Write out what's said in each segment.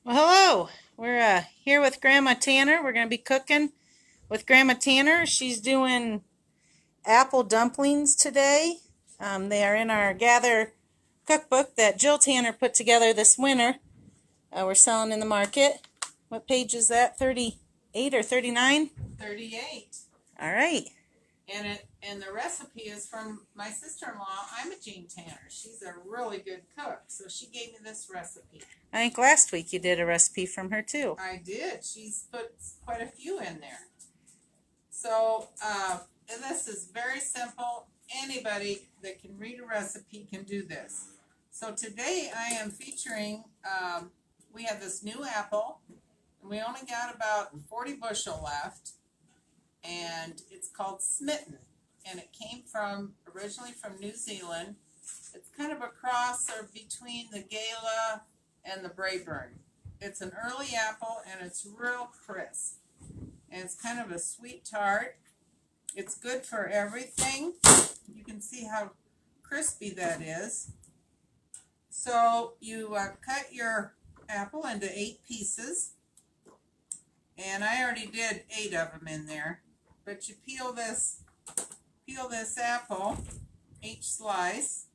Well, hello. We're here with Grandma Tanner. We're going to be cooking with Grandma Tanner. She's doing apple dumplings today. They are in our Gather cookbook that Jill Tanner put together this winter. We're selling in the market. What page is that? 38 or 39? 38. All right. And the recipe is from my sister-in-law, Imogene Tanner. She's a really good cook, so she gave me this recipe. I think last week you did a recipe from her too. I did. She's put quite a few in there. So and this is very simple. Anybody that can read a recipe can do this. So today I am featuring, we have this new apple, and we only got about 40 bushel left, and it's called Smitten, and it came originally from New Zealand. It's kind of a cross between the Gala and the Braeburn. It's an early apple, and it's real crisp, and it's kind of a sweet tart. It's good for everything. You can see how crispy that is. So you cut your apple into 8 pieces, and I already did 8 of them in there. But you peel this apple, each slice,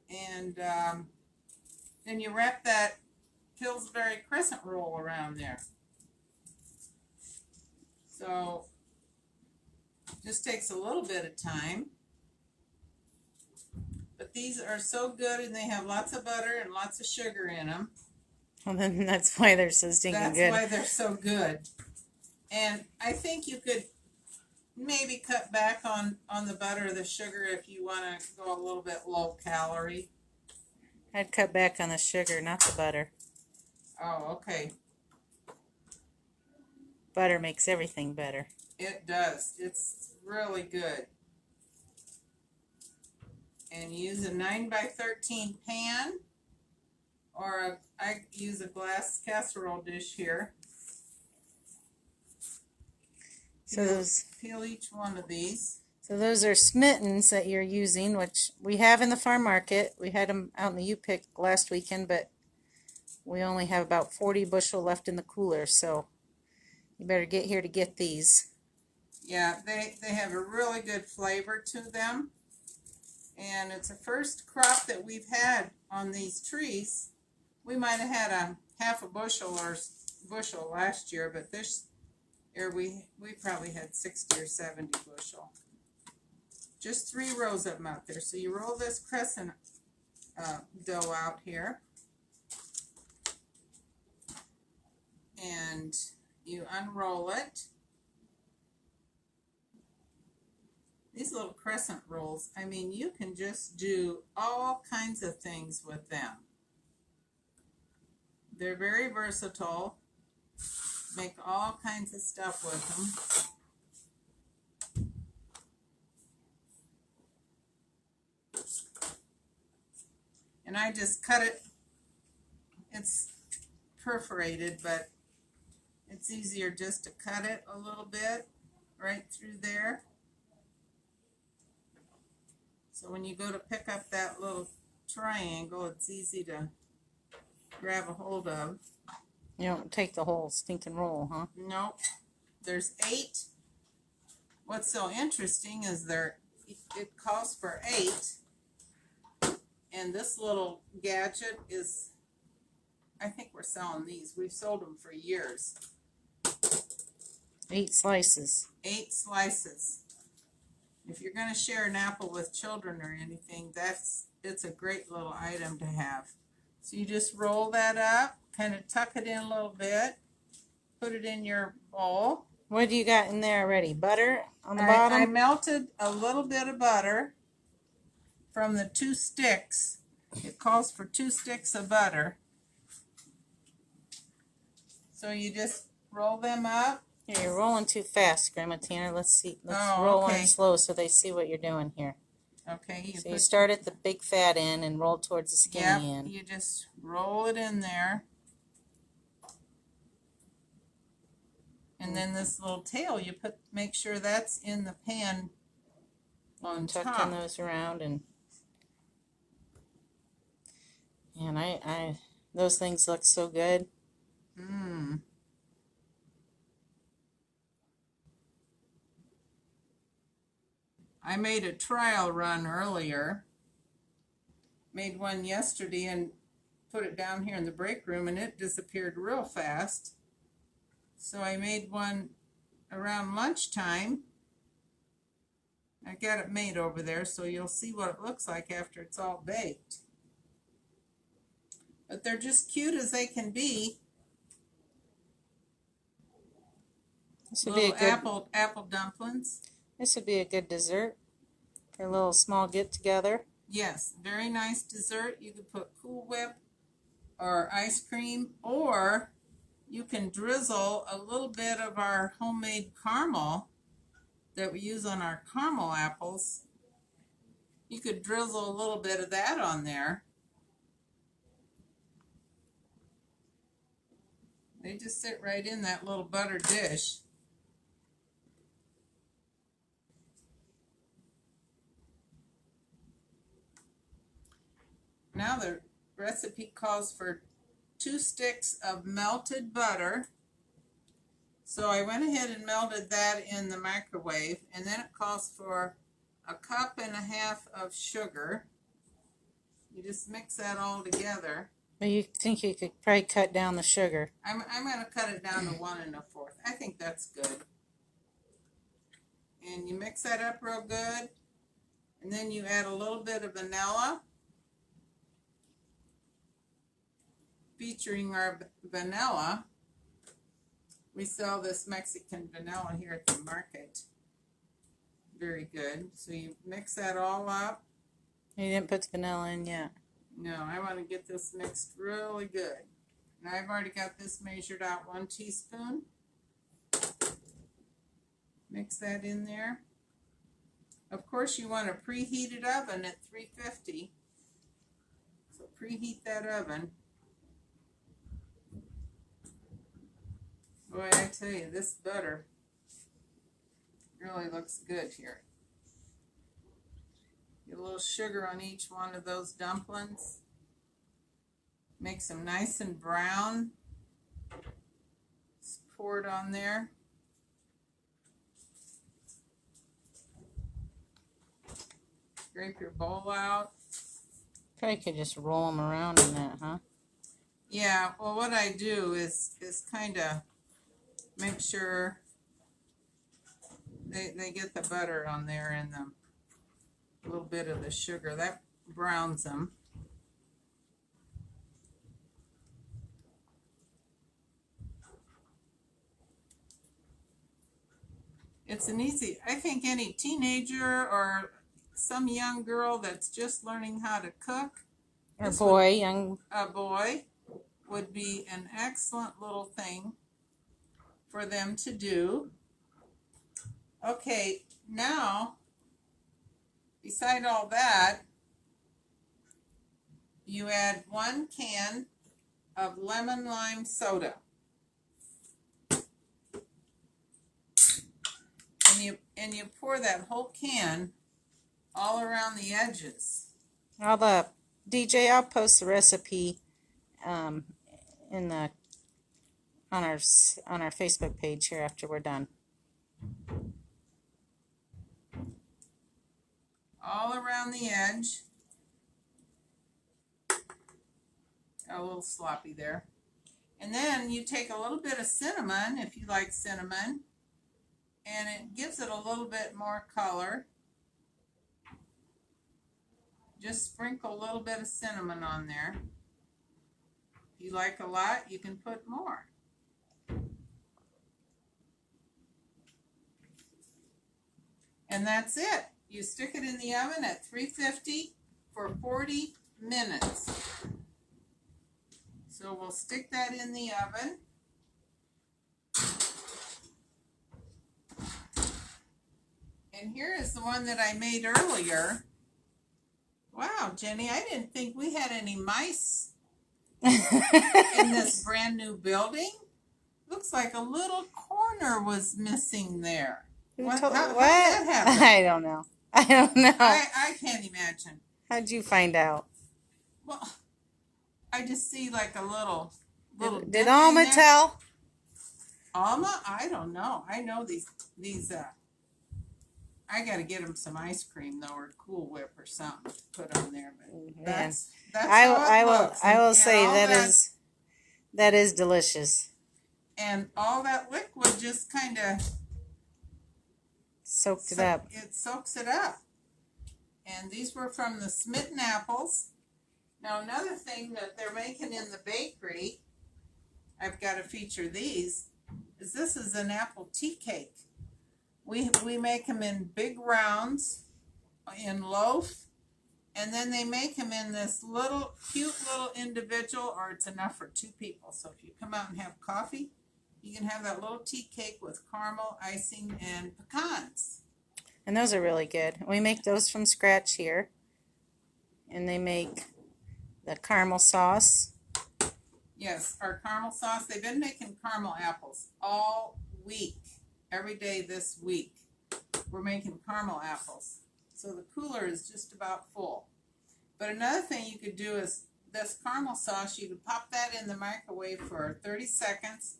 and then you wrap that Pillsbury crescent roll around there. So just takes a little bit of time, but these are so good, and they have lots of butter and lots of sugar in them. Well, then that's why they're so stinking good. That's why they're so good. And I think you could maybe cut back on the butter or the sugar if you want to go a little bit low calorie. I'd cut back on the sugar, not the butter. Oh, okay. Butter makes everything better. It does. It's really good. And use a 9x13 pan, or I use a glass casserole dish here. So those peel each one of these. So those are Smittens that you're using, which we have in the farm market. We had them out in the U-Pick last weekend, but we only have about 40 bushel left in the cooler, so you better get here to get these. Yeah, they have a really good flavor to them, and it's the first crop that we've had on these trees. We might have had a half a bushel or bushel last year, but this year we probably had 60 or 70 bushel. Just 3 rows of them out there. So you roll this crescent dough out here, and you unroll it. These little crescent rolls, I mean, you can just do all kinds of things with them. They're very versatile. Make all kinds of stuff with them. And I just cut it. It's perforated, but it's easier just to cut it a little bit right through there. So when you go to pick up that little triangle, it's easy to grab a hold of. You don't take the whole stinking roll, huh? Nope. There's 8. What's so interesting is it calls for 8. And this little gadget is, I think we're selling these. We've sold them for years. 8 slices. 8 slices. If you're going to share an apple with children or anything, it's a great little item to have. So you just roll that up, kind of tuck it in a little bit, put it in your bowl. What do you got in there already? Butter on the bottom? I melted a little bit of butter from the 2 sticks. It calls for 2 sticks of butter. So you just roll them up. Here, you're rolling too fast, Grandma Tanner. Let's see. Let's roll on slow so they see what you're doing here. Okay. So you start at the big fat end and roll towards the skinny end. You just roll it in there. And then this little tail, make sure that's in the pan on top. Tucking those around, and Those things look so good. Mmm. I made a trial run earlier. Made one yesterday and put it down here in the break room, and it disappeared real fast. So I made one around lunchtime. I got it made over there, so you'll see what it looks like after it's all baked. But they're just cute as they can be. This would be a Little good apple dumplings. This would be a good dessert for a little small get together. Yes, very nice dessert. You could put Cool Whip or ice cream, or you can drizzle a little bit of our homemade caramel that we use on our caramel apples. You could drizzle a little bit of that on there. They just sit right in that little butter dish. Now the recipe calls for 2 sticks of melted butter. So I went ahead and melted that in the microwave, and then it calls for 1.5 cups of sugar. You just mix that all together. But you think you could probably cut down the sugar. I'm going to cut it down to 1 1/4. I think that's good. And you mix that up real good, and then you add a little bit of vanilla. Featuring our vanilla. We sell this Mexican vanilla here at the market. Very good. So you mix that all up. You didn't put the vanilla in yet. No, I want to get this mixed really good. And I've already got this measured out 1 teaspoon. Mix that in there. Of course, you want a preheated oven at 350. So preheat that oven. Boy, I tell you, this butter really looks good here. Get a little sugar on each one of those dumplings. Makes them nice and brown. Just pour it on there. Scrape your bowl out. Probably could just roll them around in that, huh? Yeah, well, what I do is kind of make sure they get the butter on there and a little bit of the sugar. That browns them. It's an easy, I think any teenager or some young girl that's just learning how to cook, Or a boy, would be an excellent little thing for them to do. Okay, now, beside all that, you add 1 can of lemon lime soda. And you pour that whole can all around the edges. DJ, I'll post the recipe in the on our Facebook page here after we're done. All around the edge. Got a little sloppy there. And then you take a little bit of cinnamon, if you like cinnamon, and it gives it a little bit more color. Just sprinkle a little bit of cinnamon on there. If you like a lot, you can put more. And that's it. You stick it in the oven at 350 for 40 minutes. So we'll stick that in the oven. And here is the one that I made earlier. Wow, Jenny, I didn't think we had any mice in this brand new building. Looks like a little corner was missing there. How did that happen? I don't know. I can't imagine. How'd you find out? Well, I just see like a little Did dent in Alma there. tell? Alma, I don't know. I know these. I gotta get them some ice cream though, or Cool Whip or something to put on there. But Man, that's I how it looks. I will And say all that is delicious. and all that liquid just kind of Soaked it up. It soaks it up. And these were from the smitten apples. Now another thing that they're making in the bakery, I've got to feature these, is this is an apple tea cake. We make them in big rounds, in loaf, and then they make them in this little cute little individual, or it's enough for 2 people. So if you come out and have coffee, you can have that little tea cake with caramel icing and pecans. And those are really good. We make those from scratch here. And they make the caramel sauce. Yes, our caramel sauce. They've been making caramel apples all week. Every day this week, we're making caramel apples. So the cooler is just about full. But another thing you could do is this caramel sauce, you could pop that in the microwave for 30 seconds.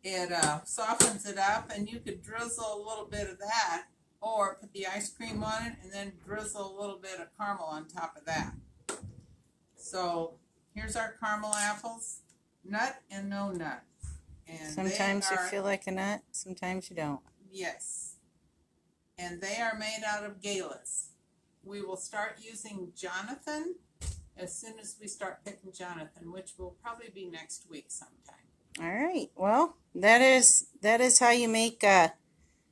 It softens it up, and you could drizzle a little bit of that, or put the ice cream on it, and then drizzle a little bit of caramel on top of that. So here's our caramel apples, nut and no nut. And sometimes you feel like a nut, sometimes you don't. Yes. And they are made out of galas. We will start using Jonathan as soon as we start picking Jonathan, which will probably be next week sometime. All right. Well, that is how you make a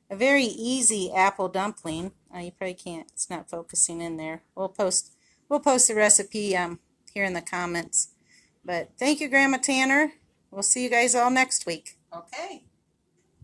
very easy apple dumpling. You probably can't. It's not focusing in there. We'll post the recipe here in the comments. But thank you, Grandma Tanner. We'll see you guys all next week. Okay.